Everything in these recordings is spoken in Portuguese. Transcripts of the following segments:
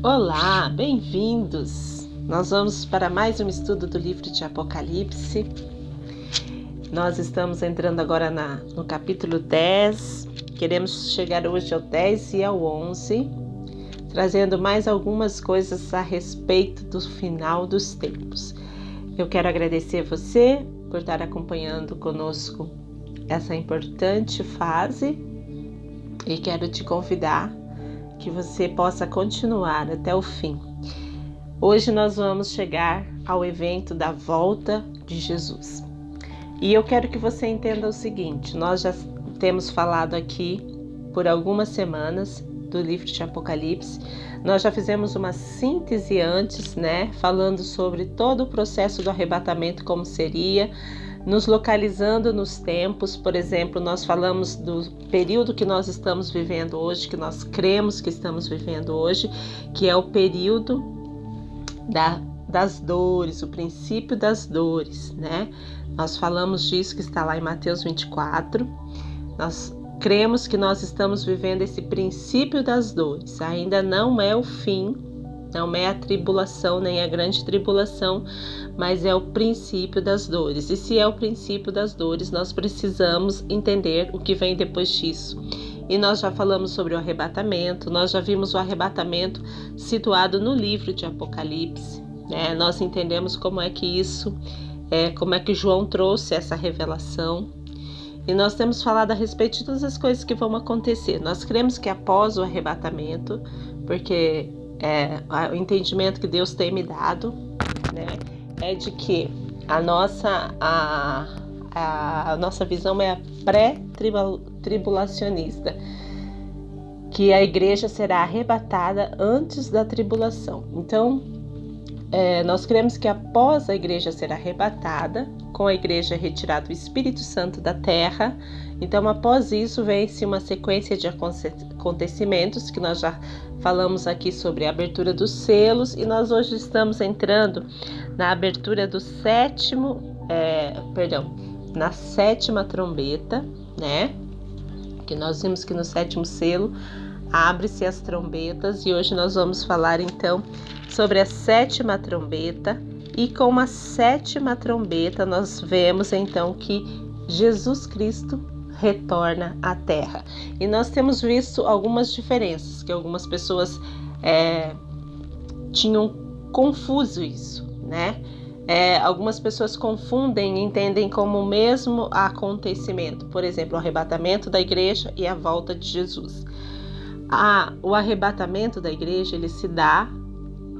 Olá, bem-vindos! Nós vamos para mais um estudo do livro de Apocalipse. Nós estamos entrando agora no capítulo 10. Queremos chegar hoje ao 10 e ao 11, trazendo mais algumas coisas a respeito do final dos tempos. Eu quero agradecer você por estar acompanhando conosco essa importante fase e quero te convidar que você possa continuar até o fim. Hoje nós vamos chegar ao evento da volta de Jesus. E eu quero que você entenda o seguinte: nós já temos falado aqui por algumas semanas do livro de Apocalipse. Nós já fizemos uma síntese antes, falando sobre todo o processo do arrebatamento, como seria, nos localizando nos tempos. Por exemplo, nós falamos do período que nós estamos vivendo hoje, que nós cremos que estamos vivendo hoje, que é o período das dores, o princípio das dores, Nós falamos disso, que está lá em Mateus 24. Nós cremos que nós estamos vivendo esse princípio das dores. Ainda não é o fim, não é a tribulação, nem a grande tribulação, mas é o princípio das dores. E se é o princípio das dores, nós precisamos entender o que vem depois disso. E nós já falamos sobre o arrebatamento, nós já vimos o arrebatamento situado no livro de Apocalipse, Nós entendemos como é que isso, como é que João trouxe essa revelação. E nós temos falado a respeito de todas as coisas que vão acontecer. Nós cremos que após o arrebatamento, porque o entendimento que Deus tem me dado, é de que a nossa visão é a pré-tribulacionista, que a igreja será arrebatada antes da tribulação. Então, nós cremos que após a igreja ser arrebatada, com a igreja retirado o Espírito Santo da terra, então após isso vem-se uma sequência de acontecimentos que nós já falamos aqui sobre a abertura dos selos, e nós hoje estamos entrando na abertura do na sétima trombeta, que nós vimos que no sétimo selo abre-se as trombetas, e hoje nós vamos falar então sobre a sétima trombeta. E com a sétima trombeta nós vemos então que Jesus Cristo retorna à terra. E nós temos visto algumas diferenças, que algumas pessoas tinham confuso isso, Algumas pessoas confundem e entendem como o mesmo acontecimento. Por exemplo, o arrebatamento da igreja e a volta de Jesus. O arrebatamento da igreja, ele se dá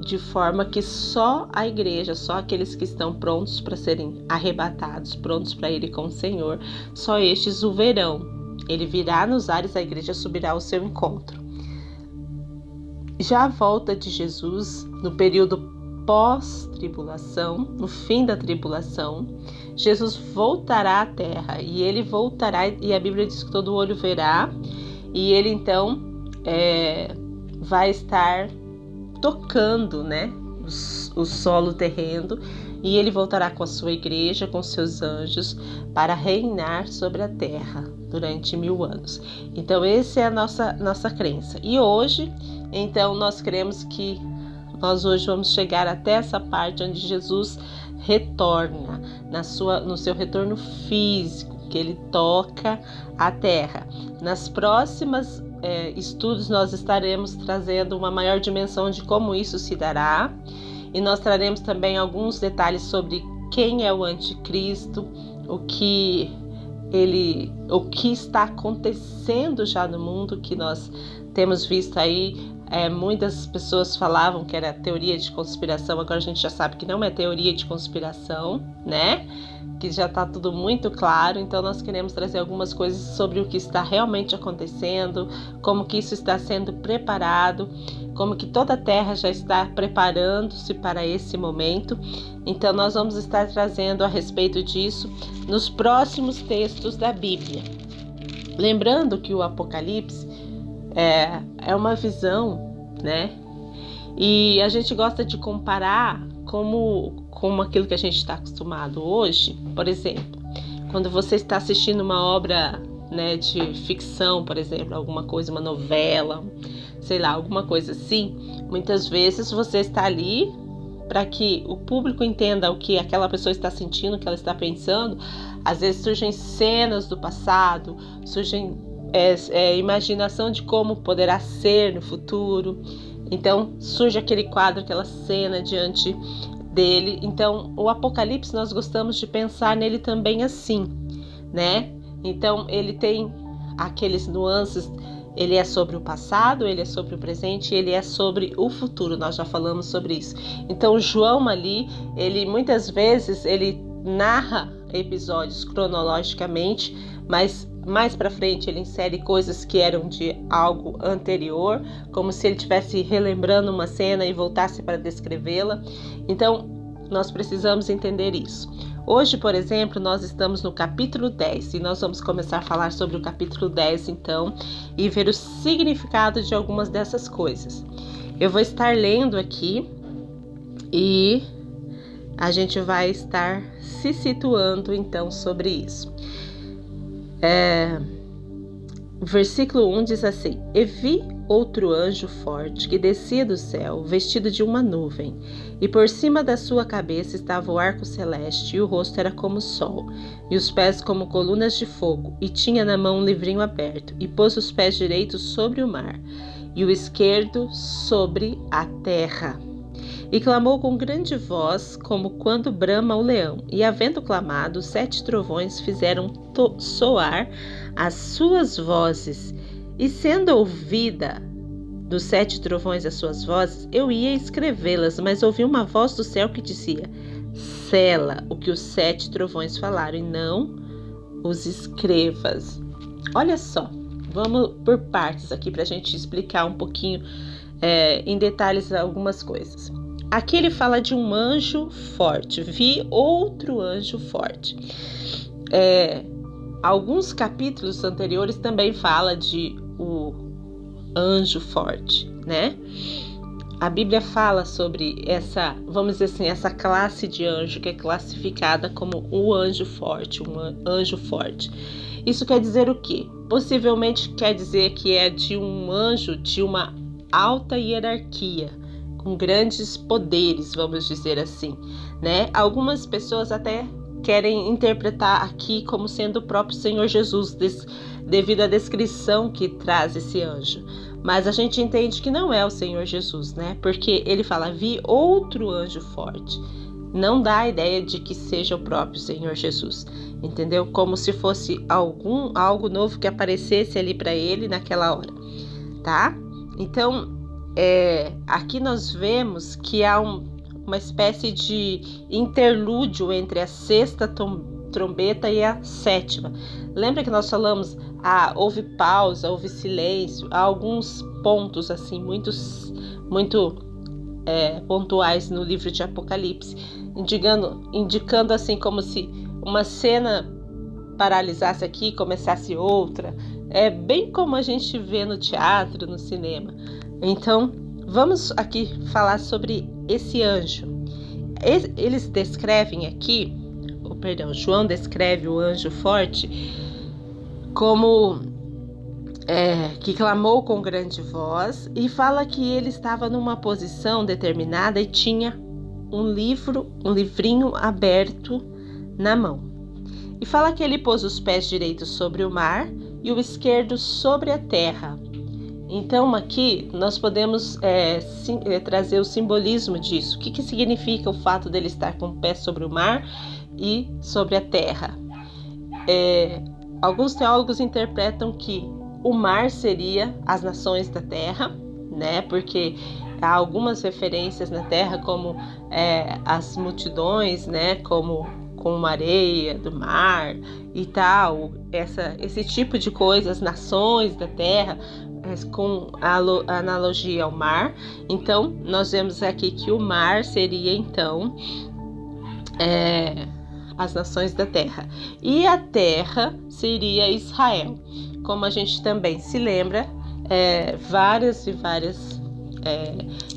de forma que só a igreja, só aqueles que estão prontos para serem arrebatados, prontos para ir com o Senhor, só estes o verão. Ele virá nos ares, a igreja subirá ao seu encontro. Já a volta de Jesus, no período pós-tribulação, no fim da tribulação, Jesus voltará à terra, e ele voltará, e a Bíblia diz que todo olho verá, e ele então vai estar tocando, o solo terreno, e ele voltará com a sua igreja, com seus anjos, para reinar sobre a terra durante 1000 anos. Então, essa é a nossa crença. E hoje, então, nós cremos que nós hoje vamos chegar até essa parte onde Jesus retorna, no seu retorno físico, que ele toca a terra. Nas próximas estudos nós estaremos trazendo uma maior dimensão de como isso se dará, e nós traremos também alguns detalhes sobre quem é o anticristo, o que está acontecendo já no mundo, que nós temos visto aí. Muitas pessoas falavam que era teoria de conspiração, agora a gente já sabe que não é teoria de conspiração, que já está tudo muito claro. Então nós queremos trazer algumas coisas sobre o que está realmente acontecendo, como que isso está sendo preparado, como que toda a terra já está preparando-se para esse momento. Então nós vamos estar trazendo a respeito disso nos próximos textos da Bíblia. Lembrando que o Apocalipse é uma visão, E a gente gosta de comparar como aquilo que a gente está acostumado hoje. Por exemplo, quando você está assistindo uma obra, de ficção, por exemplo, alguma coisa, uma novela, sei lá, alguma coisa assim, muitas vezes você está ali para que o público entenda o que aquela pessoa está sentindo, o que ela está pensando. Às vezes surgem cenas do passado, surgem imaginação de como poderá ser no futuro. Então surge aquele quadro, aquela cena diante dele. Então o Apocalipse, nós gostamos de pensar nele também assim, né? Então ele tem aqueles nuances. Ele é sobre o passado, ele é sobre o presente, ele é sobre o futuro. Nós já falamos sobre isso. Então João ali, ele muitas vezes ele narra episódios cronologicamente, mas mais para frente ele insere coisas que eram de algo anterior, como se ele estivesse relembrando uma cena e voltasse para descrevê-la. Então nós precisamos entender isso. Hoje, por exemplo, nós estamos no capítulo 10 e nós vamos começar a falar sobre o capítulo 10, então, e ver o significado de algumas dessas coisas. Eu vou estar lendo aqui e a gente vai estar se situando, então, sobre isso. Versículo 1 diz assim: E vi outro anjo forte que descia do céu, vestido de uma nuvem, e por cima da sua cabeça estava o arco celeste, e o rosto era como o sol, e os pés como colunas de fogo, e tinha na mão um livrinho aberto, e pôs os pés direitos sobre o mar, e o esquerdo sobre a terra. E clamou com grande voz, como quando brama o leão. E havendo clamado, 7 trovões fizeram soar as suas vozes. E sendo ouvida dos 7 trovões as suas vozes, eu ia escrevê-las, mas ouvi uma voz do céu que dizia: Sela o que os 7 trovões falaram, e não os escrevas. Olha só, vamos por partes aqui para a gente explicar um pouquinho em detalhes algumas coisas. Aqui ele fala de um anjo forte. Vi outro anjo forte. Alguns capítulos anteriores também fala de o anjo forte, né? A Bíblia fala sobre essa, vamos dizer assim, essa classe de anjo que é classificada como o anjo forte, um anjo forte. Isso quer dizer o quê? Possivelmente quer dizer que é de um anjo de uma alta hierarquia, com grandes poderes, vamos dizer assim, né? Algumas pessoas até querem interpretar aqui como sendo o próprio Senhor Jesus, devido à descrição que traz esse anjo. Mas a gente entende que não é o Senhor Jesus, né? Porque ele fala: vi outro anjo forte. Não dá a ideia de que seja o próprio Senhor Jesus, entendeu? Como se fosse algo novo que aparecesse ali para ele naquela hora, tá? Então, aqui nós vemos que há uma espécie de interlúdio entre a sexta trombeta e a sétima. Lembra que nós falamos, houve pausa, houve silêncio, há alguns pontos assim muito pontuais no livro de Apocalipse, indicando assim como se uma cena paralisasse aqui e começasse outra. É bem como a gente vê no teatro, no cinema. Então, vamos aqui falar sobre esse anjo. Eles descrevem aqui, João descreve o anjo forte como que clamou com grande voz, e fala que ele estava numa posição determinada e tinha um livrinho aberto na mão. E fala que ele pôs os pés direitos sobre o mar e o esquerdo sobre a terra. Então aqui nós podemos trazer o simbolismo disso. O que significa o fato dele estar com o pé sobre o mar e sobre a terra? Alguns teólogos interpretam que o mar seria as nações da terra, né? Porque há algumas referências na terra como as multidões, né? Como a areia do mar e tal, esse tipo de coisas, nações da terra, com a analogia ao mar. Então, nós vemos aqui que o mar seria, então, as nações da terra. E a terra seria Israel. Como a gente também se lembra, várias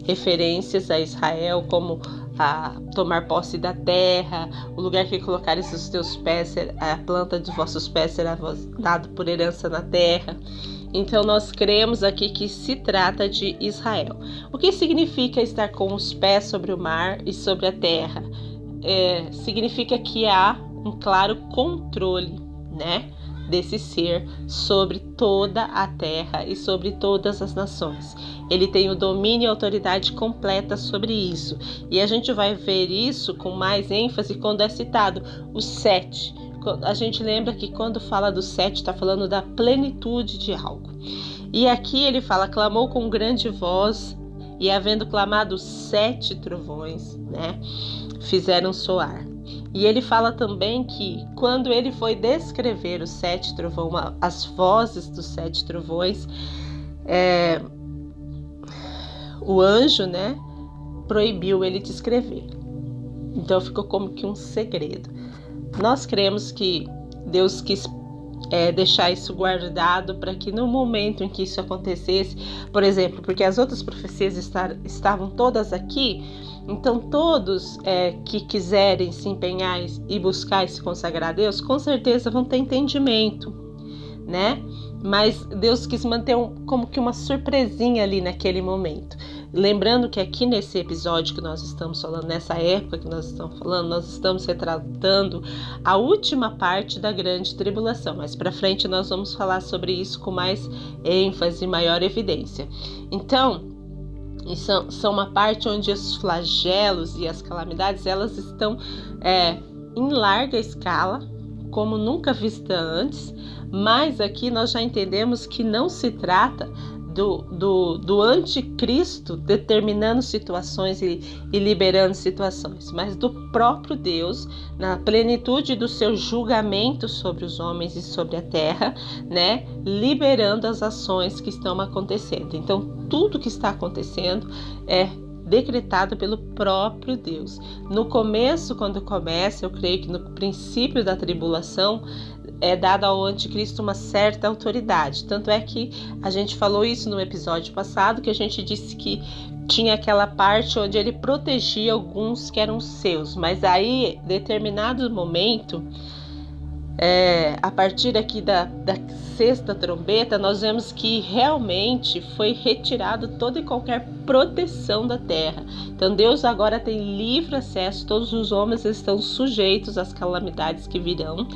referências a Israel, como a tomar posse da terra, o lugar que colocares os teus pés, a planta dos vossos pés será dado por herança na terra. Então nós cremos aqui que se trata de Israel. O que significa estar com os pés sobre o mar e sobre a terra? Significa que há um claro controle, né, desse ser sobre toda a terra e sobre todas as nações. Ele tem o domínio e autoridade completa sobre isso. E a gente vai ver isso com mais ênfase quando é citado os 7. A gente lembra que quando fala do 7, está falando da plenitude de algo. E aqui ele fala, clamou com grande voz, e havendo clamado 7 trovões, né, fizeram soar. E ele fala também que quando ele foi descrever os 7 trovões, as vozes dos 7 trovões, o anjo, né, proibiu ele de escrever. Então ficou como que um segredo. Nós cremos que Deus quis deixar isso guardado para que no momento em que isso acontecesse, por exemplo, porque as outras profecias estavam todas aqui, então todos que quiserem se empenhar e buscar e se consagrar a Deus, com certeza vão ter entendimento, né? Mas Deus quis manter como que uma surpresinha ali naquele momento. Lembrando que aqui nesse episódio que nós estamos falando, nessa época que nós estamos falando, nós estamos retratando a última parte da grande tribulação. Mais para frente nós vamos falar sobre isso com mais ênfase e maior evidência. Então, são uma parte onde os flagelos e as calamidades, elas estão em larga escala, como nunca vista antes, mas aqui nós já entendemos que não se trata do anticristo determinando situações e liberando situações, mas do próprio Deus, na plenitude do seu julgamento sobre os homens e sobre a terra, né, liberando as ações que estão acontecendo. Então, tudo que está acontecendo é decretado pelo próprio Deus. No começo, quando começa, eu creio que no princípio da tribulação, é dada ao anticristo uma certa autoridade. Tanto é que a gente falou isso no episódio passado, que a gente disse que tinha aquela parte onde ele protegia alguns que eram seus, mas aí, determinado momento, a partir aqui da sexta trombeta, nós vemos que realmente foi retirado toda e qualquer proteção da terra. Então Deus agora tem livre acesso, todos os homens estão sujeitos às calamidades que virão.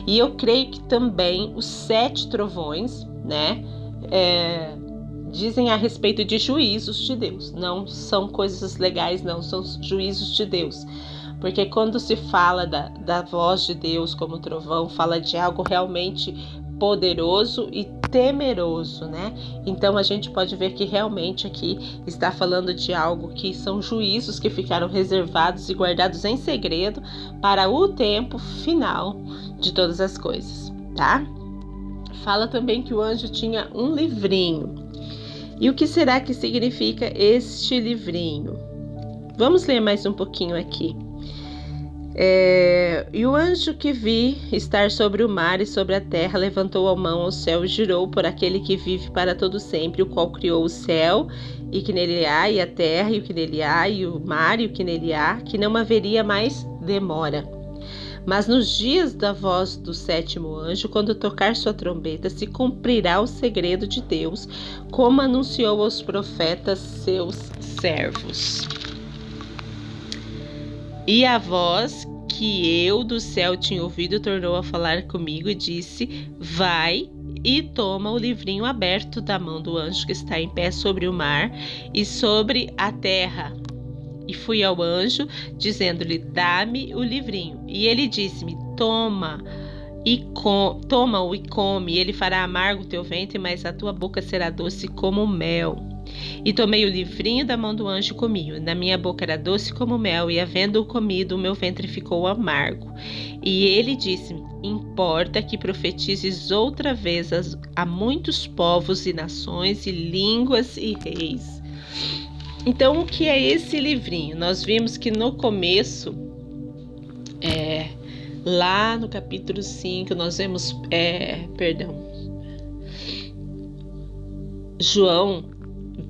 E eu creio que também os 7 trovões, né, dizem a respeito de juízos de Deus. Não são coisas legais, não, são juízos de Deus. Porque quando se fala da voz de Deus como trovão, fala de algo realmente poderoso e temeroso, né? Então a gente pode ver que realmente aqui está falando de algo que são juízos que ficaram reservados e guardados em segredo para o tempo final de todas as coisas, tá? Fala também que o anjo tinha um livrinho. E o que será que significa este livrinho? Vamos ler mais um pouquinho aqui. E o anjo que vi estar sobre o mar e sobre a terra levantou a mão ao céu e jurou por aquele que vive para todo sempre, o qual criou o céu e que nele há, e a terra e o que nele há, e o mar e o que nele há, que não haveria mais demora. Mas nos dias da voz do 7º anjo, quando tocar sua trombeta, se cumprirá o segredo de Deus, como anunciou aos profetas seus servos. E a voz que eu do céu tinha ouvido tornou a falar comigo e disse: vai e toma o livrinho aberto da mão do anjo que está em pé sobre o mar e sobre a terra. E fui ao anjo, dizendo-lhe: dá-me o livrinho. E ele disse-me: toma-o e come, e ele fará amargo o teu ventre, mas a tua boca será doce como mel. E tomei o livrinho da mão do anjo e comi. Na minha boca era doce como mel, e havendo-o comido, o meu ventre ficou amargo. E ele disse-me: importa que profetizes outra vez a muitos povos e nações e línguas e reis. Então, o que é esse livrinho? Nós vimos que no começo, lá no capítulo 5, nós vemos, João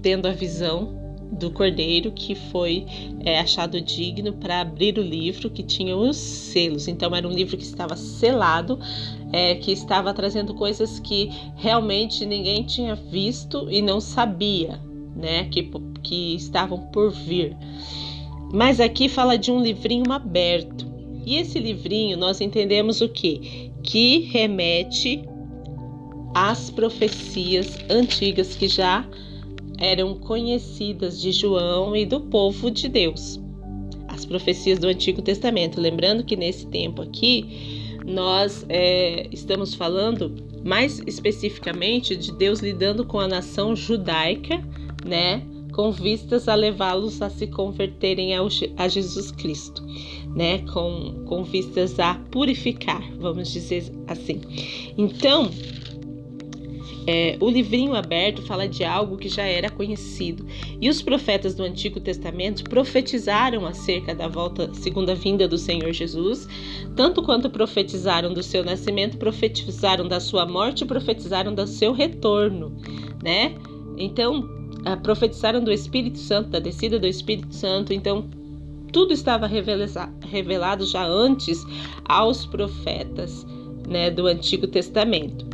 tendo a visão do cordeiro que foi achado digno para abrir o livro que tinha os selos. Então era um livro que estava selado, que estava trazendo coisas que realmente ninguém tinha visto e não sabia, né, que estavam por vir. Mas aqui fala de um livrinho aberto. E esse livrinho nós entendemos o quê? Que remete às profecias antigas que já eram conhecidas de João e do povo de Deus. As profecias do Antigo Testamento. Lembrando que nesse tempo aqui, nós estamos falando mais especificamente de Deus lidando com a nação judaica, né? Com vistas a levá-los a se converterem a Jesus Cristo, né? Com vistas a purificar, vamos dizer assim. Então, o livrinho aberto fala de algo que já era conhecido. E os profetas do Antigo Testamento profetizaram acerca da segunda vinda do Senhor Jesus, tanto quanto profetizaram do seu nascimento, profetizaram da sua morte, profetizaram do seu retorno, né? Então, profetizaram do Espírito Santo, da descida do Espírito Santo. Então, tudo estava revelado já antes aos profetas, né, do Antigo Testamento.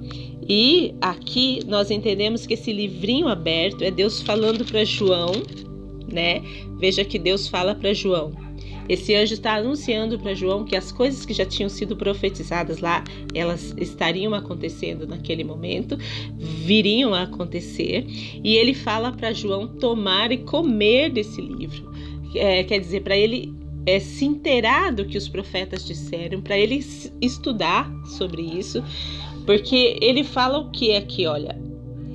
E aqui nós entendemos que esse livrinho aberto é Deus falando para João, né? Veja que Deus fala para João. Esse anjo está anunciando para João que as coisas que já tinham sido profetizadas lá, elas estariam acontecendo naquele momento, viriam a acontecer. E ele fala para João tomar e comer desse livro. Quer dizer, para ele se inteirar do que os profetas disseram, para ele estudar sobre isso. Porque ele fala o que aqui, olha,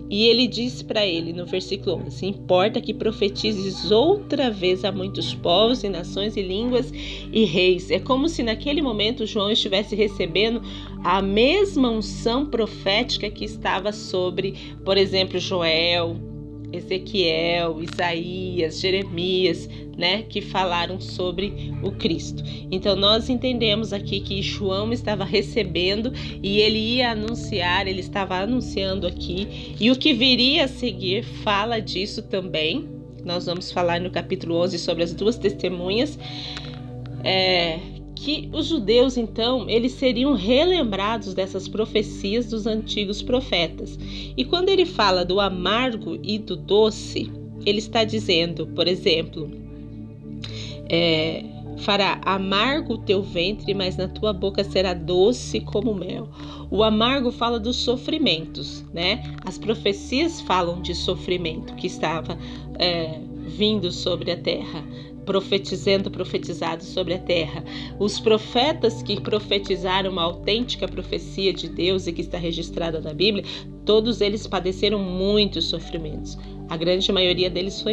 e ele diz para ele no versículo 11, importa que profetizes outra vez a muitos povos e nações e línguas e reis. É como se naquele momento João estivesse recebendo a mesma unção profética que estava sobre, por exemplo, Joel, Ezequiel, Isaías, Jeremias, né, que falaram sobre o Cristo. Então nós entendemos aqui que João estava recebendo e ele ia anunciar, ele estava anunciando aqui, e o que viria a seguir fala disso também. Nós vamos falar no capítulo 11 sobre as duas testemunhas, que os judeus, então, eles seriam relembrados dessas profecias dos antigos profetas. E quando ele fala do amargo e do doce, ele está dizendo, por exemplo, fará amargo o teu ventre, mas na tua boca será doce como mel. O amargo fala dos sofrimentos, né? As profecias falam de sofrimento que estava vindo sobre a terra, profetizado sobre a terra. Os profetas que profetizaram uma autêntica profecia de Deus e que está registrada na Bíblia, todos eles padeceram muitos sofrimentos. A grande maioria deles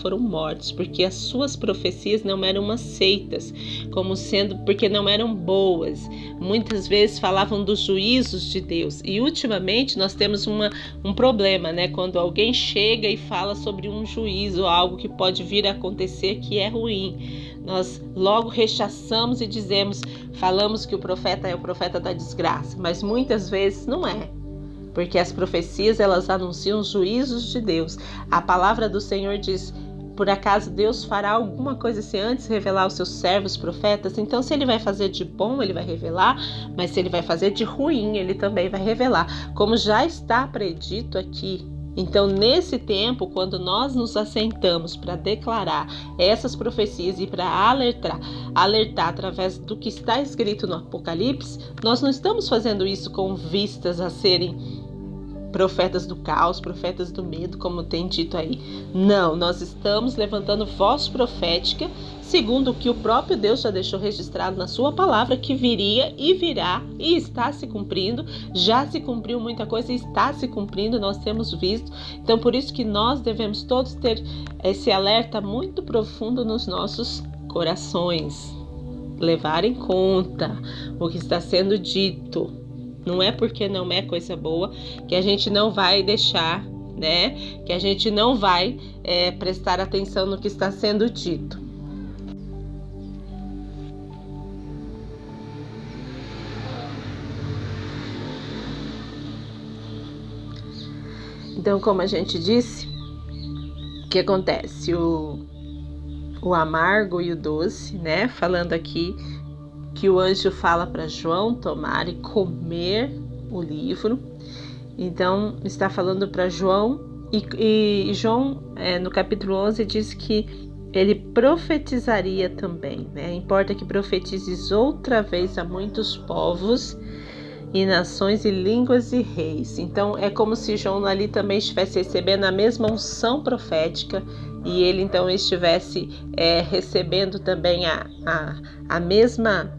foram mortos, porque as suas profecias não eram aceitas, porque não eram boas. Muitas vezes falavam dos juízos de Deus. E ultimamente nós temos um problema, né? Quando alguém chega e fala sobre um juízo, algo que pode vir a acontecer que é ruim, nós logo rechaçamos e falamos que o profeta é o profeta da desgraça, mas muitas vezes não é. Porque as profecias, elas anunciam os juízos de Deus. A palavra do Senhor diz, por acaso Deus fará alguma coisa se antes revelar aos seus servos profetas? Então, se ele vai fazer de bom, ele vai revelar, mas se ele vai fazer de ruim, ele também vai revelar, como já está predito aqui. Então, nesse tempo, quando nós nos assentamos para declarar essas profecias e para alertar através do que está escrito no Apocalipse, nós não estamos fazendo isso com vistas a serem profetas do caos, profetas do medo, como tem dito aí. Não, nós estamos levantando voz profética, segundo o que o próprio Deus já deixou registrado na sua palavra, que viria e virá e está se cumprindo. Já se cumpriu muita coisa e está se cumprindo, nós temos visto. Então, por isso que nós devemos todos ter esse alerta muito profundo nos nossos corações. Levar em conta o que está sendo dito. Não é porque não é coisa boa que a gente não vai deixar, né? Que a gente não vai prestar atenção no que está sendo dito. Então, como a gente disse, que acontece? O amargo e o doce, né? Falando aqui que o anjo fala para João tomar e comer o livro. Então, está falando para João, e João, no capítulo 11, diz que ele profetizaria também, né? Importa que profetizes outra vez a muitos povos e nações e línguas e reis. Então, é como se João ali também estivesse recebendo a mesma unção profética e ele então estivesse recebendo também a mesma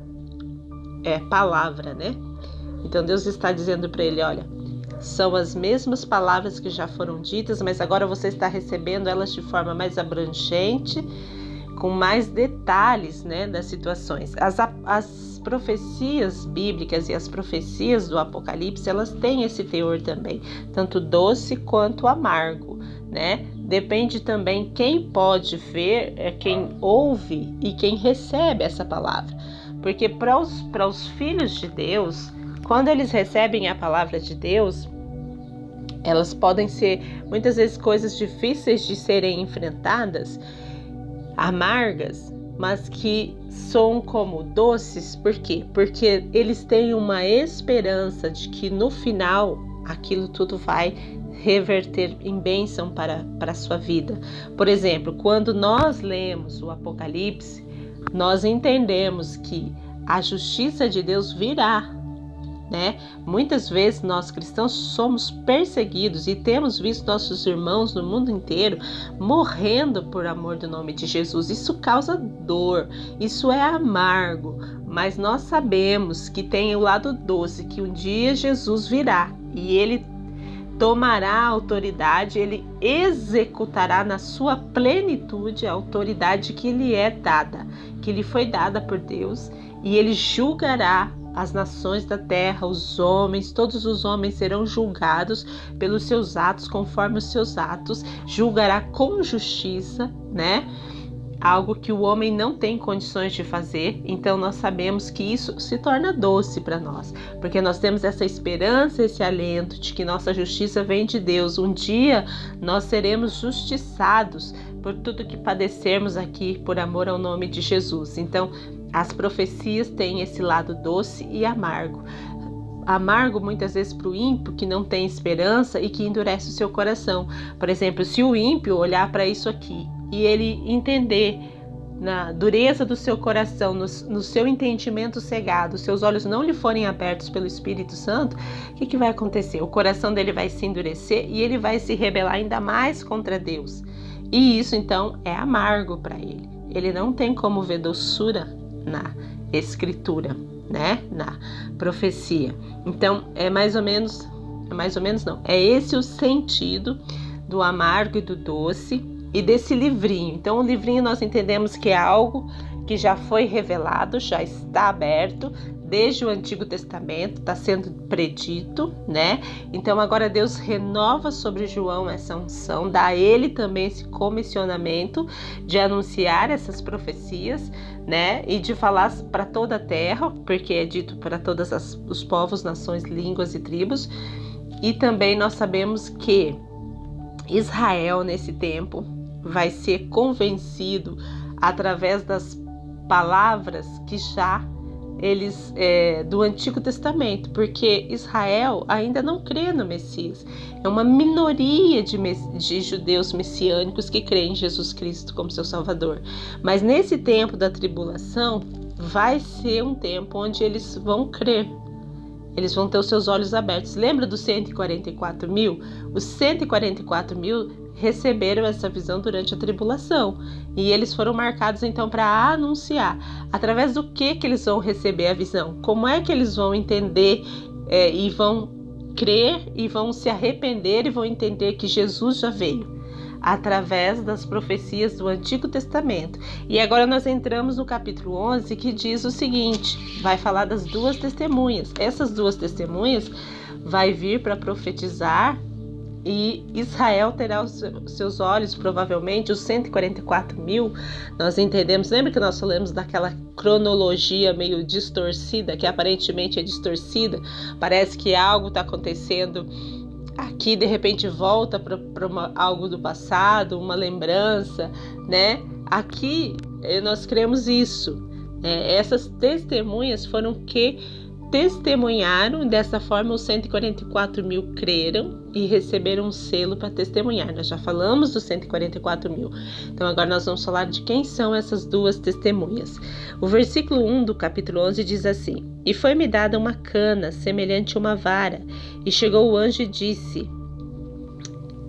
palavra, né? Então, Deus está dizendo para ele, olha, são as mesmas palavras que já foram ditas, mas agora você está recebendo elas de forma mais abrangente, com mais detalhes, né, das situações. As profecias bíblicas e as profecias do Apocalipse, elas têm esse teor também, tanto doce quanto amargo, né? Depende também quem pode ver, quem ouve e quem recebe essa palavra. Porque para os filhos de Deus, quando eles recebem a palavra de Deus, elas podem ser muitas vezes coisas difíceis de serem enfrentadas, amargas, mas que soam como doces. Por quê? Porque eles têm uma esperança de que no final aquilo tudo vai reverter em bênção para a sua vida. Por exemplo, quando nós lemos o Apocalipse, nós entendemos que a justiça de Deus virá, né? Muitas vezes nós cristãos somos perseguidos e temos visto nossos irmãos no mundo inteiro morrendo por amor do nome de Jesus. Isso causa dor, isso é amargo, mas nós sabemos que tem o lado doce, que um dia Jesus virá e ele tomará a autoridade, ele executará na sua plenitude a autoridade que lhe é dada, que lhe foi dada por Deus, e ele julgará as nações da terra, os homens, todos os homens serão julgados pelos seus atos, conforme os seus atos, julgará com justiça, né? Algo que o homem não tem condições de fazer. Então nós sabemos que isso se torna doce para nós, porque nós temos essa esperança, esse alento de que nossa justiça vem de Deus. Um dia nós seremos justiçados por tudo que padecermos aqui por amor ao nome de Jesus. Então as profecias têm esse lado doce e amargo. Amargo muitas vezes para o ímpio que não tem esperança e que endurece o seu coração. Por exemplo, se o ímpio olhar para isso aqui e ele entender na dureza do seu coração, no seu entendimento cegado, seus olhos não lhe forem abertos pelo Espírito Santo, o que vai acontecer? O coração dele vai se endurecer e ele vai se rebelar ainda mais contra Deus. E isso então é amargo para ele. Ele não tem como ver doçura na escritura, né? Na profecia. Então é esse o sentido do amargo e do doce e desse livrinho. Então o livrinho nós entendemos que é algo que já foi revelado, já está aberto desde o Antigo Testamento, está sendo predito, né? Então agora Deus renova sobre João essa unção, dá a ele também esse comissionamento de anunciar essas profecias, né? E de falar para toda a terra, porque é dito para todos os povos, nações, línguas e tribos. E também nós sabemos que Israel nesse tempo vai ser convencido através das palavras que já eles do Antigo Testamento, porque Israel ainda não crê no Messias. É uma minoria de judeus messiânicos que creem em Jesus Cristo como seu Salvador. Mas nesse tempo da tribulação vai ser um tempo onde eles vão crer. Eles vão ter os seus olhos abertos. Lembra dos 144 mil? Os 144 mil receberam essa visão durante a tribulação. E eles foram marcados então para anunciar. Através do que eles vão receber a visão? Como é que eles vão entender e vão crer e vão se arrepender e vão entender que Jesus já veio? Através das profecias do Antigo Testamento. E agora nós entramos no capítulo 11, que diz o seguinte, vai falar das duas testemunhas. Essas duas testemunhas vai vir para profetizar e Israel terá os seus olhos, provavelmente, os 144 mil, nós entendemos, lembra que nós falamos daquela cronologia meio distorcida, que aparentemente é distorcida, parece que algo está acontecendo aqui de repente volta para algo do passado, uma lembrança, né? Aqui nós cremos isso. Essas testemunhas foram que testemunharam, dessa forma os 144 mil creram e receberam um selo para testemunhar. Nós já falamos dos 144 mil. Então agora nós vamos falar de quem são essas duas testemunhas. O versículo 1 do capítulo 11 diz assim: E foi-me dada uma cana semelhante a uma vara, e chegou o anjo e disse: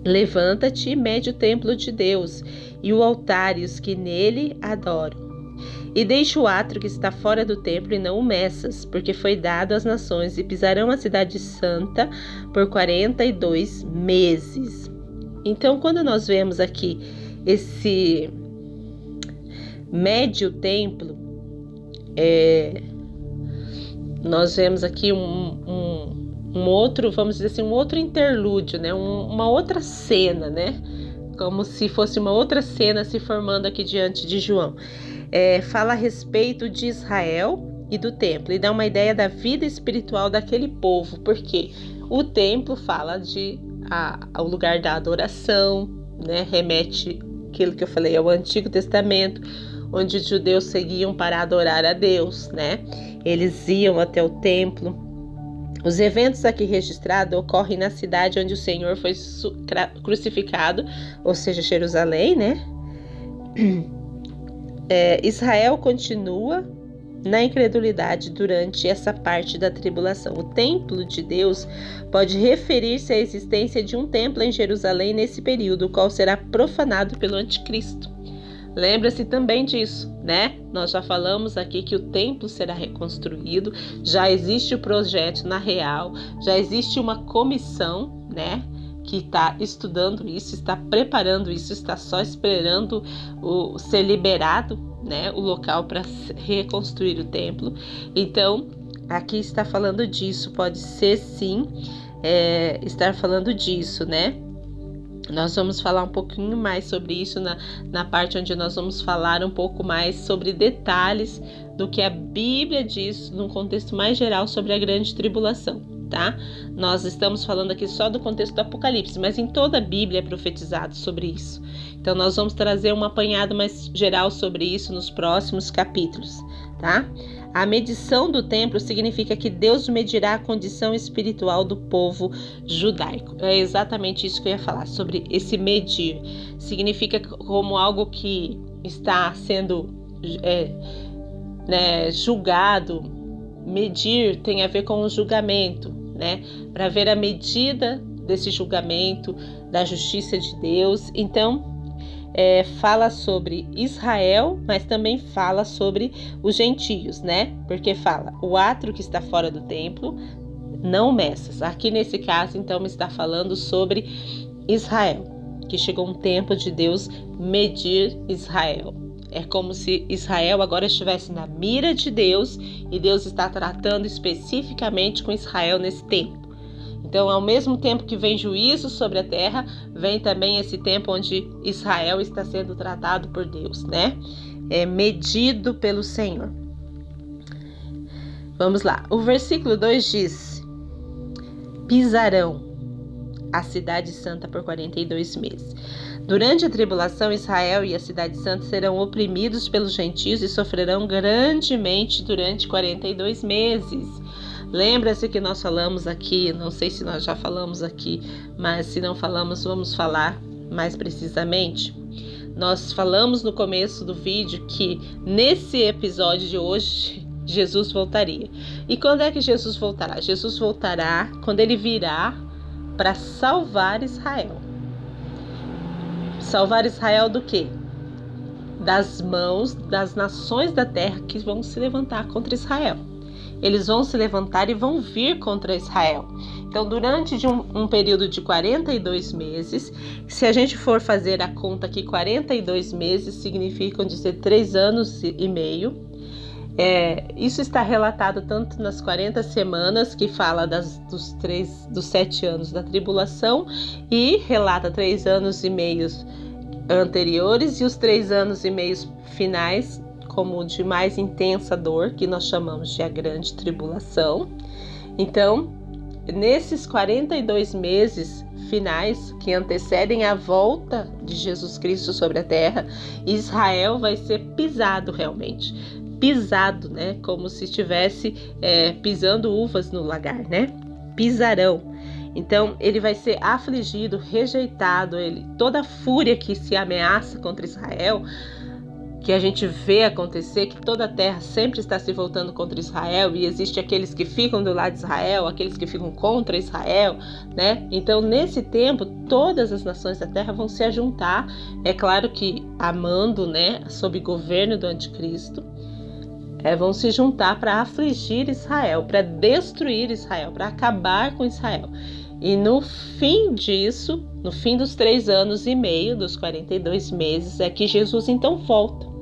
Levanta-te e mede o templo de Deus, e o altar e os que nele adoram. E deixa o átrio que está fora do templo e não o meças, porque foi dado às nações, e pisarão a cidade santa por 42 meses. Então, quando nós vemos aqui esse mede o templo, nós vemos aqui um outro, vamos dizer assim, um outro interlúdio, né? Uma outra cena, né? Como se fosse uma outra cena se formando aqui diante de João. Fala a respeito de Israel e do templo, e dá uma ideia da vida espiritual daquele povo, porque o templo fala ao lugar da adoração, né? Remete aquilo que eu falei ao Antigo Testamento, onde os judeus seguiam para adorar a Deus, né? Eles iam até o templo. Os eventos aqui registrados ocorrem na cidade onde o Senhor foi crucificado, ou seja, Jerusalém, né? Israel continua na incredulidade durante essa parte da tribulação. O templo de Deus pode referir-se à existência de um templo em Jerusalém nesse período, o qual será profanado pelo anticristo. Lembra-se também disso, né? Nós já falamos aqui que o templo será reconstruído, já existe o projeto na real, já existe uma comissão, né? Que está estudando isso, está preparando isso, está só esperando ser liberado, né, o local para reconstruir o templo. Então, aqui está falando disso, pode ser sim estar falando disso, né? Nós vamos falar um pouquinho mais sobre isso na parte onde nós vamos falar um pouco mais sobre detalhes do que a Bíblia diz num contexto mais geral sobre a grande tribulação. Tá? Nós estamos falando aqui só do contexto do Apocalipse, mas em toda a Bíblia é profetizado sobre isso. Então nós vamos trazer um apanhado mais geral sobre isso nos próximos capítulos, tá? A medição do templo significa que Deus medirá a condição espiritual do povo judaico. É exatamente isso que eu ia falar, sobre esse medir. Significa como algo que está sendo julgado. Medir tem a ver com o julgamento, né? Para ver a medida desse julgamento, da justiça de Deus. Então, fala sobre Israel, mas também fala sobre os gentios, né? Porque fala o átrio que está fora do templo, não meças. Aqui nesse caso, então, está falando sobre Israel, que chegou um tempo de Deus medir Israel. É como se Israel agora estivesse na mira de Deus e Deus está tratando especificamente com Israel nesse tempo. Então, ao mesmo tempo que vem juízo sobre a terra, vem também esse tempo onde Israel está sendo tratado por Deus, né? É medido pelo Senhor. Vamos lá. O versículo 2 diz: pisarão a cidade santa por 42 meses. Durante a tribulação, Israel e a cidade santa serão oprimidos pelos gentios e sofrerão grandemente durante 42 meses. Lembra-se que nós falamos aqui, não sei se nós já falamos aqui, mas se não falamos, vamos falar mais precisamente. Nós falamos no começo do vídeo que nesse episódio de hoje, Jesus voltaria. E quando é que Jesus voltará? Jesus voltará quando ele virá para salvar Israel. Salvar Israel do quê? Das mãos das nações da terra que vão se levantar contra Israel. Eles vão se levantar e vão vir contra Israel. Então, durante um período de 42 meses, se a gente for fazer a conta aqui, 42 meses significam dizer 3 anos e meio. Isso está relatado tanto nas 40 semanas, que fala dos 7 anos da tribulação, e relata 3 anos e meios anteriores e os 3 anos e meios finais, como de mais intensa dor, que nós chamamos de a grande tribulação. Então, nesses 42 meses finais que antecedem a volta de Jesus Cristo sobre a terra, Israel vai ser pisado realmente. Pisado, né? Como se estivesse pisando uvas no lagar, né? Pisarão. Então, ele vai ser afligido, rejeitado. Toda a fúria que se ameaça contra Israel, que a gente vê acontecer, que toda a terra sempre está se voltando contra Israel, e existe aqueles que ficam do lado de Israel, aqueles que ficam contra Israel, né? Então, nesse tempo, todas as nações da terra vão se ajuntar, é claro que amando, né, sob governo do anticristo, vão se juntar para afligir Israel, para destruir Israel, para acabar com Israel. E no fim disso, no fim dos 3 anos e meio, dos 42 meses, é que Jesus então volta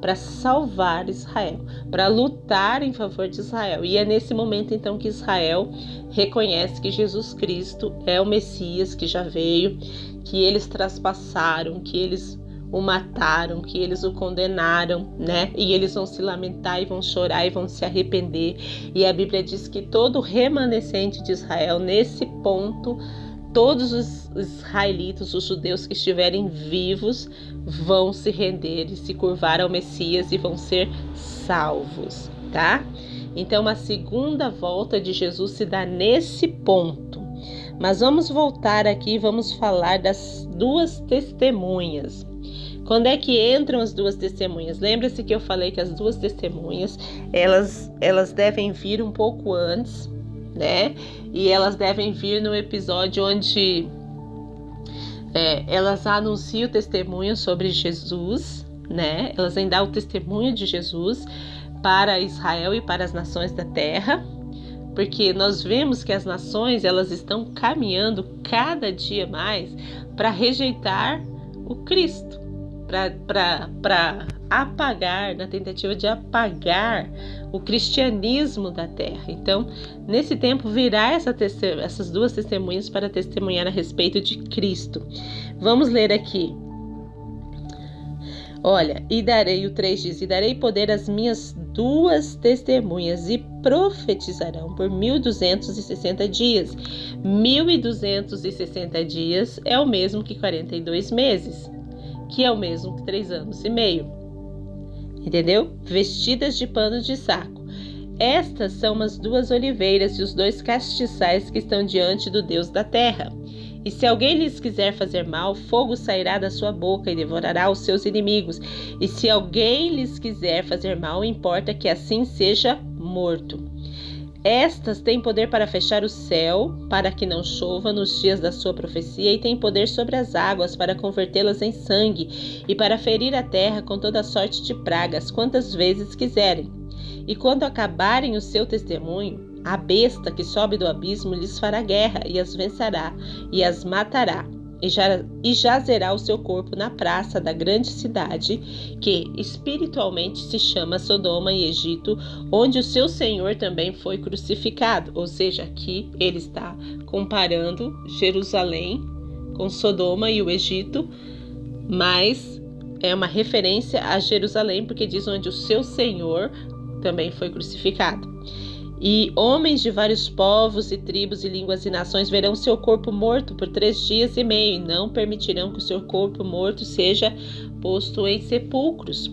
para salvar Israel, para lutar em favor de Israel. E é nesse momento então que Israel reconhece que Jesus Cristo é o Messias que já veio, que eles traspassaram, que eles o mataram, que eles o condenaram, né? E eles vão se lamentar e vão chorar e vão se arrepender. E a Bíblia diz que todo remanescente de Israel, nesse ponto, todos os israelitas, os judeus que estiverem vivos, vão se render e se curvar ao Messias e vão ser salvos, tá? Então, a segunda volta de Jesus se dá nesse ponto. Mas vamos voltar aqui e vamos falar das 2 testemunhas. Quando é que entram as 2 testemunhas? Lembra-se que eu falei que as 2 testemunhas, elas devem vir um pouco antes, né? E elas devem vir no episódio onde elas anunciam o testemunho sobre Jesus, né? Elas vêm dar o testemunho de Jesus para Israel e para as nações da terra, porque nós vemos que as nações, elas estão caminhando cada dia mais para rejeitar o Cristo, para apagar, na tentativa de apagar o cristianismo da terra. Então, nesse tempo virá essas 2 testemunhas para testemunhar a respeito de Cristo. Vamos ler aqui. Olha, o 3 diz, e darei poder às minhas 2 testemunhas e profetizarão por 1.260 dias. 1.260 dias é o mesmo que 42 meses, que é o mesmo que 3 anos e meio. Entendeu? Vestidas de pano de saco. Estas são as 2 oliveiras e os 2 castiçais que estão diante do Deus da terra. E se alguém lhes quiser fazer mal, fogo sairá da sua boca e devorará os seus inimigos. E se alguém lhes quiser fazer mal, importa que assim seja morto. Estas têm poder para fechar o céu, para que não chova nos dias da sua profecia, e têm poder sobre as águas para convertê-las em sangue, e para ferir a terra com toda sorte de pragas, quantas vezes quiserem. E quando acabarem o seu testemunho, a besta que sobe do abismo lhes fará guerra, e as vencerá, e as matará, e jazerá o seu corpo na praça da grande cidade, que espiritualmente se chama Sodoma e Egito, onde o seu Senhor também foi crucificado. Ou seja, aqui ele está comparando Jerusalém com Sodoma e o Egito, mas é uma referência a Jerusalém, porque diz onde o seu Senhor também foi crucificado. E homens de vários povos e tribos e línguas e nações verão seu corpo morto por 3 dias e meio, e não permitirão que o seu corpo morto seja posto em sepulcros.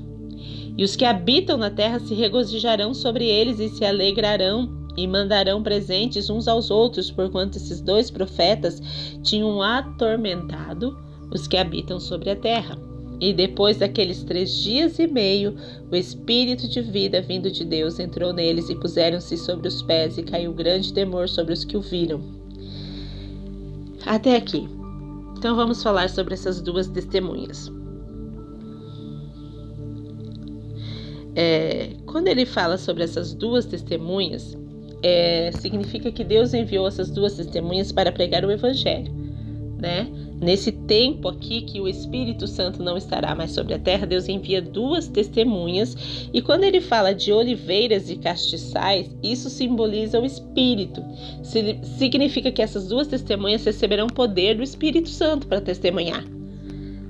E os que habitam na terra se regozijarão sobre eles e se alegrarão, e mandarão presentes uns aos outros, porquanto esses 2 profetas tinham atormentado os que habitam sobre a terra. E depois daqueles 3 dias e meio, o espírito de vida vindo de Deus entrou neles, e puseram-se sobre os pés, e caiu grande temor sobre os que o viram. Até aqui. Então vamos falar sobre essas 2 testemunhas. Quando ele fala sobre essas 2 testemunhas, significa que Deus enviou essas 2 testemunhas para pregar o evangelho, né? Nesse tempo aqui que o Espírito Santo não estará mais sobre a terra, Deus envia 2 testemunhas, e quando ele fala de oliveiras e castiçais, isso simboliza o Espírito. Significa que essas 2 testemunhas receberão poder do Espírito Santo para testemunhar.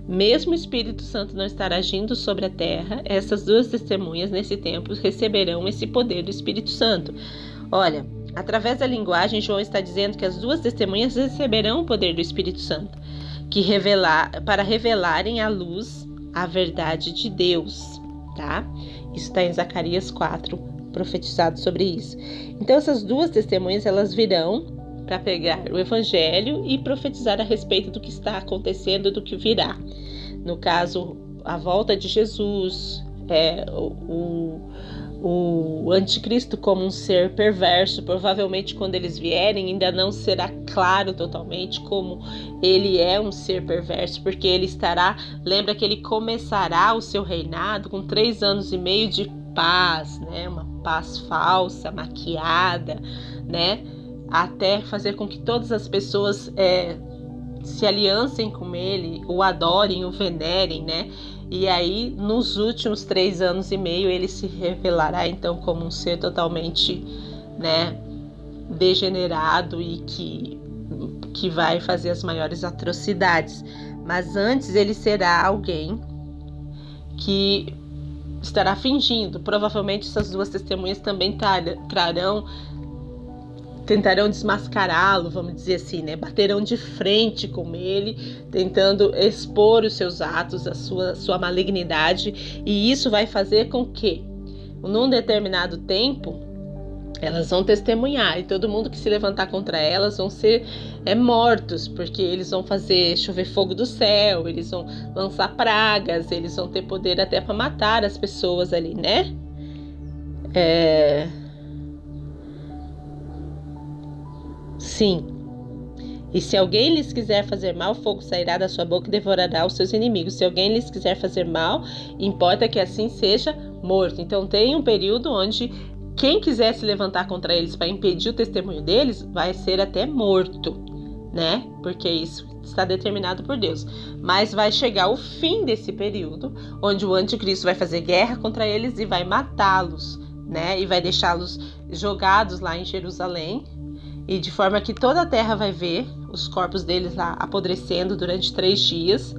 Mesmo o Espírito Santo não estar agindo sobre a terra, essas 2 testemunhas nesse tempo receberão esse poder do Espírito Santo. Olha, Através da linguagem, João está dizendo que as duas testemunhas receberão o poder do Espírito Santo, para revelarem à luz a verdade de Deus, tá? Isso está em Zacarias 4, profetizado sobre isso. Então, essas duas testemunhas, elas virão para pegar o Evangelho e profetizar a respeito do que está acontecendo, do que virá. No caso, a volta de Jesus, o anticristo como um ser perverso. Provavelmente quando eles vierem ainda não será claro totalmente como ele é um ser perverso, porque ele lembra que ele começará o seu reinado com 3 anos e meio de paz, né? Uma paz falsa, maquiada, né? Até fazer com que todas as pessoas se aliancem com ele, o adorem, o venerem, né? E aí, nos últimos 3 anos e meio, ele se revelará, então, como um ser totalmente, né, degenerado e que vai fazer as maiores atrocidades. Mas antes, ele será alguém que estará fingindo. Provavelmente, essas duas testemunhas também tentarão desmascará-lo, vamos dizer assim, né? Baterão de frente com ele, tentando expor os seus atos, a sua malignidade, e isso vai fazer com que, num determinado tempo, elas vão testemunhar, e todo mundo que se levantar contra elas vão ser mortos, porque eles vão fazer chover fogo do céu, eles vão lançar pragas, eles vão ter poder até para matar as pessoas ali, né? Sim. E se alguém lhes quiser fazer mal, fogo sairá da sua boca e devorará os seus inimigos. Se alguém lhes quiser fazer mal, importa que assim seja morto. Então tem um período onde quem quiser se levantar contra eles para impedir o testemunho deles, vai ser até morto, né? Porque isso está determinado por Deus. Mas vai chegar o fim desse período, onde o anticristo vai fazer guerra contra eles e vai matá-los, né? E vai deixá-los jogados lá em Jerusalém, e de forma que toda a terra vai ver os corpos deles lá apodrecendo durante 3 dias,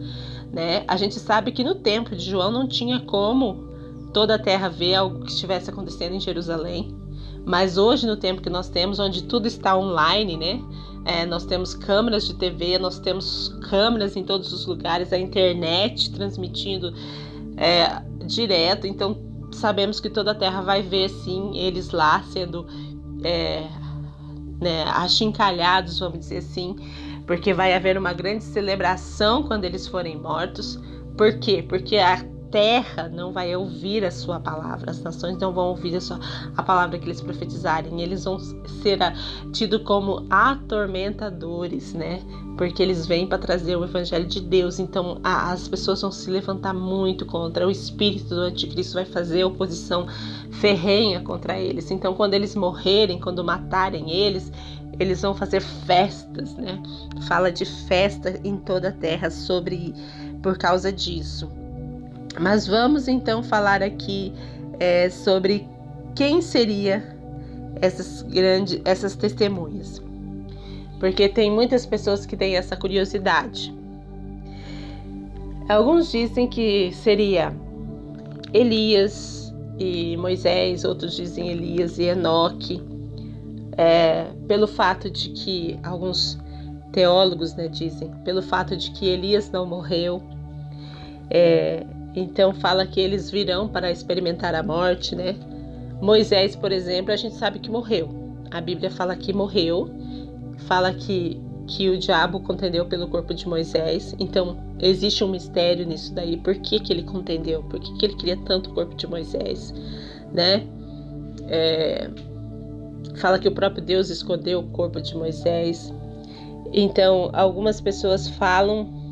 né? A gente sabe que no tempo de João não tinha como toda a terra ver algo que estivesse acontecendo em Jerusalém, mas hoje, no tempo que nós temos, onde tudo está online, né? Nós temos câmeras de TV, nós temos câmeras em todos os lugares, a internet transmitindo direto, então sabemos que toda a terra vai ver, sim, eles lá sendo achincalhados, vamos dizer assim, porque vai haver uma grande celebração quando eles forem mortos. Por quê? Porque a terra não vai ouvir a sua palavra, as nações não vão ouvir a palavra que eles profetizarem, eles vão ser tidos como atormentadores, né? Porque eles vêm para trazer o evangelho de Deus. Então as pessoas vão se levantar muito contra, o espírito do anticristo vai fazer oposição ferrenha contra eles. Então quando eles morrerem, quando matarem eles vão fazer festas, né? Fala de festa em toda a terra por causa disso. Mas vamos então falar aqui sobre quem seria essas testemunhas, porque tem muitas pessoas que têm essa curiosidade. Alguns dizem que seria Elias e Moisés, outros dizem Elias e Enoque, pelo fato de que alguns teólogos, né, dizem, pelo fato de que Elias não morreu, então fala que eles virão para experimentar a morte, né? Moisés, por exemplo, a gente sabe que morreu. A Bíblia fala que morreu, fala que o diabo contendeu pelo corpo de Moisés. Então existe um mistério nisso daí. Por que ele contendeu? Por que ele queria tanto o corpo de Moisés, né? Fala que o próprio Deus escondeu o corpo de Moisés. Então algumas pessoas falam,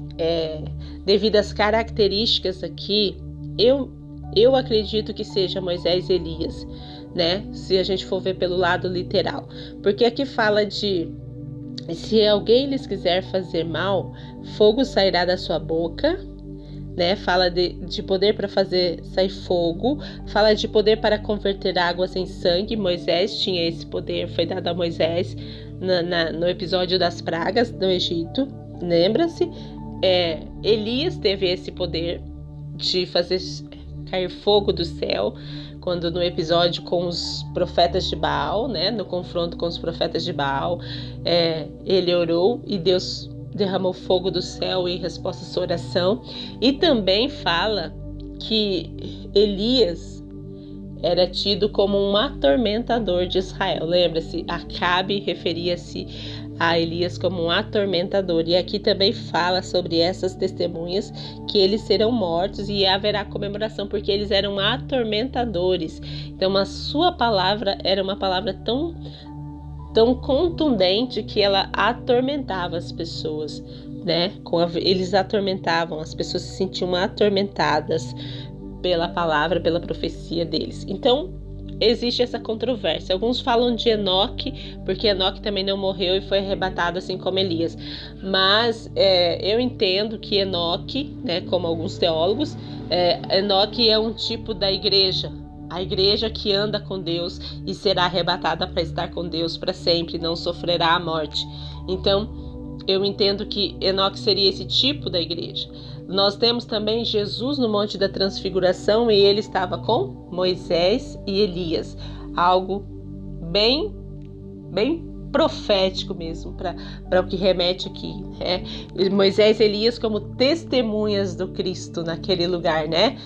devido às características aqui, eu acredito que seja Moisés e Elias, né? Se a gente for ver pelo lado literal. Porque aqui fala de: se alguém lhes quiser fazer mal, fogo sairá da sua boca, né? Fala de poder para fazer sair fogo, fala de poder para converter águas em sangue. Moisés tinha esse poder, foi dado a Moisés no episódio das pragas no Egito, lembra-se? Elias teve esse poder de fazer cair fogo do céu quando no episódio com os profetas de Baal, né, no confronto com os profetas de Baal, ele orou e Deus derramou fogo do céu em resposta à sua oração. E também fala que Elias era tido como um atormentador de Israel. Lembra-se, Acabe referia-se a Elias como um atormentador. E aqui também fala sobre essas testemunhas, que eles serão mortos e haverá comemoração, porque eles eram atormentadores. Então a sua palavra era uma palavra tão contundente que ela atormentava as pessoas, né? Eles atormentavam, as pessoas se sentiam atormentadas pela palavra, pela profecia deles. Então, existe essa controvérsia. Alguns falam de Enoque, porque Enoque também não morreu e foi arrebatado assim como Elias. Mas eu entendo que Enoque, né, como alguns teólogos, Enoque é um tipo da igreja. A igreja que anda com Deus e será arrebatada para estar com Deus para sempre, não sofrerá a morte. Então, eu entendo que Enoque seria esse tipo da igreja. Nós temos também Jesus no Monte da Transfiguração e ele estava com Moisés e Elias. Algo bem profético mesmo, para o que remete aqui, né? Moisés e Elias como testemunhas do Cristo naquele lugar, né?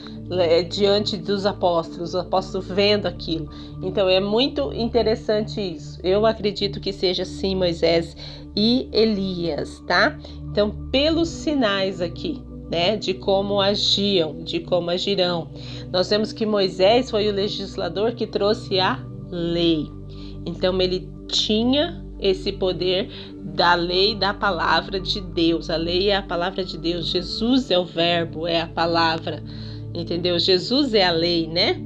Diante dos apóstolos, os apóstolos vendo aquilo. Então é muito interessante isso. Eu acredito que seja sim Moisés e Elias, tá? Então, pelos sinais aqui, né, de como agiam, de como agirão, nós vemos que Moisés foi o legislador que trouxe a lei. Então ele tinha esse poder da lei, da palavra de Deus. A lei é a palavra de Deus. Jesus é o verbo, é a palavra, entendeu? Jesus é a lei, né?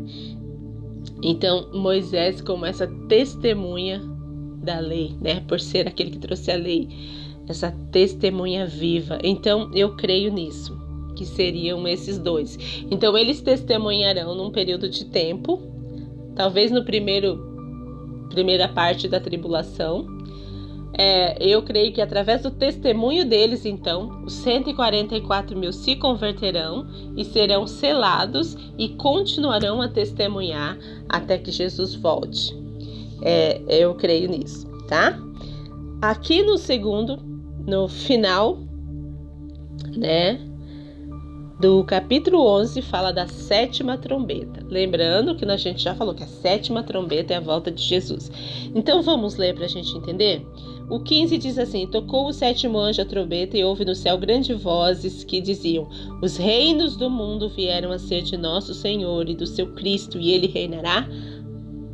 Então Moisés como essa testemunha da lei, né? Por ser aquele que trouxe a lei, essa testemunha viva. Então eu creio nisso, que seriam esses dois. Então eles testemunharão num período de tempo, talvez no primeira parte da tribulação. Eu creio que através do testemunho deles, então, os 144 mil se converterão e serão selados e continuarão a testemunhar até que Jesus volte. Eu creio nisso, tá? Aqui no final, né, do capítulo 11, fala da 7ª trombeta. Lembrando que a gente já falou que a 7ª trombeta é a volta de Jesus. Então vamos ler para a gente entender? O 15 diz assim: tocou o 7º anjo a trombeta e houve no céu grandes vozes que diziam: os reinos do mundo vieram a ser de nosso Senhor e do seu Cristo, e ele reinará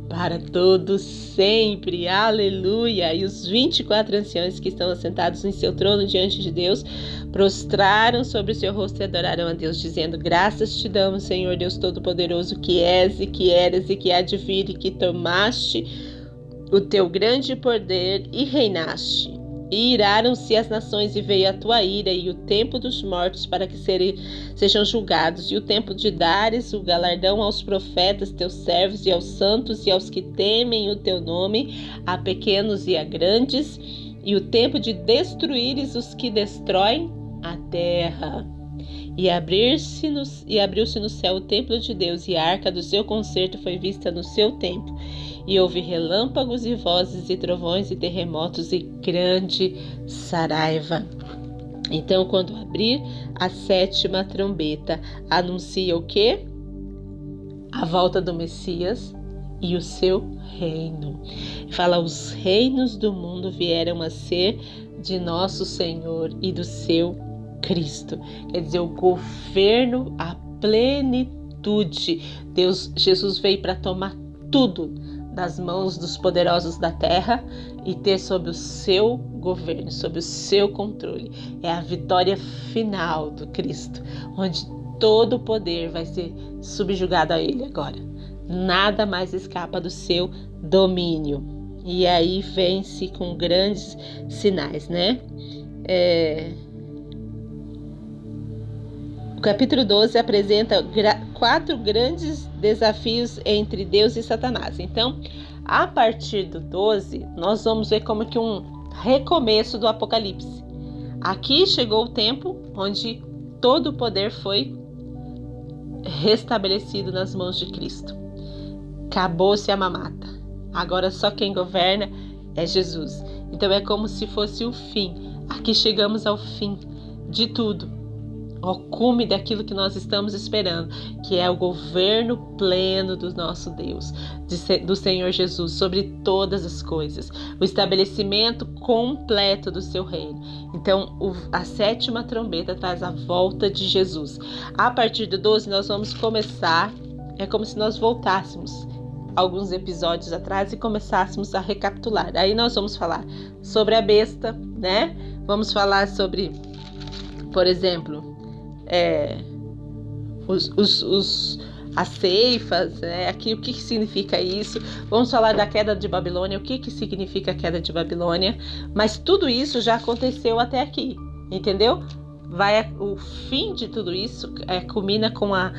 para todos sempre. Aleluia! E os 24 anciãos que estão assentados em seu trono diante de Deus prostraram sobre o seu rosto e adoraram a Deus, dizendo: graças te damos, Senhor Deus Todo-Poderoso, que és e que eras e que há de vir, e que tomaste o teu grande poder e reinaste. E iraram-se as nações e veio a tua ira e o tempo dos mortos para que sejam julgados, e o tempo de dares o galardão aos profetas, teus servos, e aos santos e aos que temem o teu nome, a pequenos e a grandes, e o tempo de destruíres os que destroem a terra. E abriu-se no céu o templo de Deus, e a arca do seu concerto foi vista no seu tempo. E houve relâmpagos e vozes e trovões e terremotos e grande saraiva. Então, quando abrir a 7ª trombeta, anuncia o quê? A volta do Messias e o seu reino. Fala: os reinos do mundo vieram a ser de nosso Senhor e do seu Cristo. Quer dizer, o governo, a plenitude. Jesus veio para tomar tudo das mãos dos poderosos da terra e ter sob o seu governo, sob o seu controle. É a vitória final do Cristo, onde todo o poder vai ser subjugado a ele agora. Nada mais escapa do seu domínio. E aí vence com grandes sinais, né? O capítulo 12 apresenta 4 grandes desafios entre Deus e Satanás. Então, a partir do 12, nós vamos ver como que um recomeço do Apocalipse. Aqui chegou o tempo onde todo o poder foi restabelecido nas mãos de Cristo. Acabou-se a mamata. Agora só quem governa é Jesus. Então é como se fosse o fim. Aqui chegamos ao fim de tudo, ao cume daquilo que nós estamos esperando, que é o governo pleno do nosso Deus, do Senhor Jesus, sobre todas as coisas, o estabelecimento completo do seu reino. Então, a 7ª trombeta traz a volta de Jesus. A partir do 12, nós vamos começar, é como se nós voltássemos alguns episódios atrás e começássemos a recapitular. Aí nós vamos falar sobre a besta, né? Vamos falar sobre, por exemplo, as ceifas, né? Aqui, o que significa isso? Vamos falar da queda de Babilônia, o que significa a queda de Babilônia? Mas tudo isso já aconteceu até aqui, entendeu? O fim de tudo isso culmina com a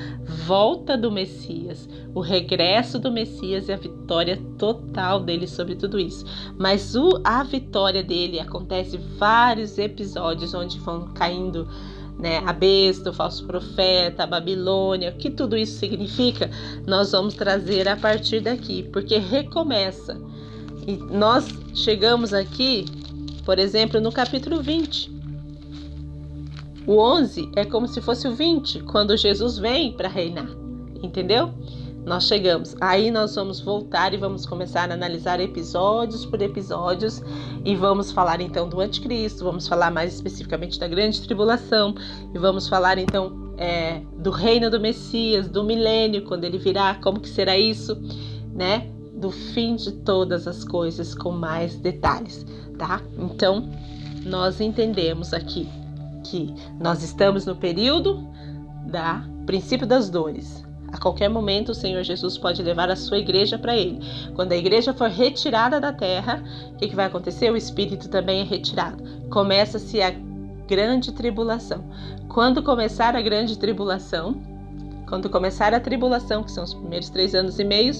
volta do Messias, o regresso do Messias e a vitória total dele sobre tudo isso. Mas a vitória dele acontece em vários episódios onde vão caindo, né, a besta, o falso profeta, a Babilônia. O que tudo isso significa? Nós vamos trazer a partir daqui, porque recomeça. E nós chegamos aqui, por exemplo, no capítulo 20. O 11 é como se fosse o 20, quando Jesus vem para reinar, entendeu? Nós chegamos. Aí nós vamos voltar e vamos começar a analisar episódios por episódios e vamos falar então do anticristo, vamos falar mais especificamente da grande tribulação e vamos falar então do reino do Messias, do milênio, quando ele virá, como que será isso, né? Do fim de todas as coisas com mais detalhes, tá? Então, nós entendemos aqui que nós estamos no período do princípio das dores. A qualquer momento o Senhor Jesus pode levar a sua igreja para ele. Quando a igreja for retirada da terra, o que vai acontecer? O Espírito também é retirado. Começa-se a grande tribulação. Quando começar a grande tribulação, que são os primeiros 3 anos e meio,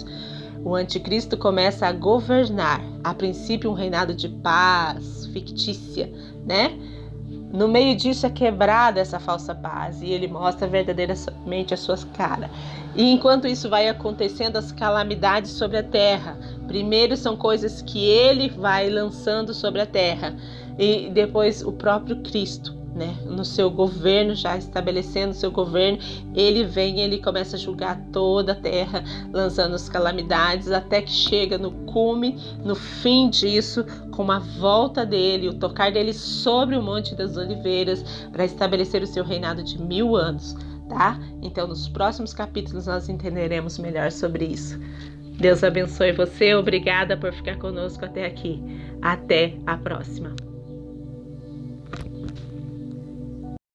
o anticristo começa a governar. A princípio um reinado de paz fictícia, né? No meio disso é quebrada essa falsa paz e ele mostra verdadeiramente a sua cara. E enquanto isso vai acontecendo, as calamidades sobre a terra. Primeiro são coisas que ele vai lançando sobre a terra e depois o próprio Cristo, né, no seu governo, já estabelecendo o seu governo, ele vem e ele começa a julgar toda a terra, lançando as calamidades, até que chega no cume, no fim disso, com a volta dele, o tocar dele sobre o Monte das Oliveiras, para estabelecer o seu reinado de 1000 anos, tá? Então, nos próximos capítulos nós entenderemos melhor sobre isso. Deus abençoe você, obrigada por ficar conosco até aqui. Até a próxima.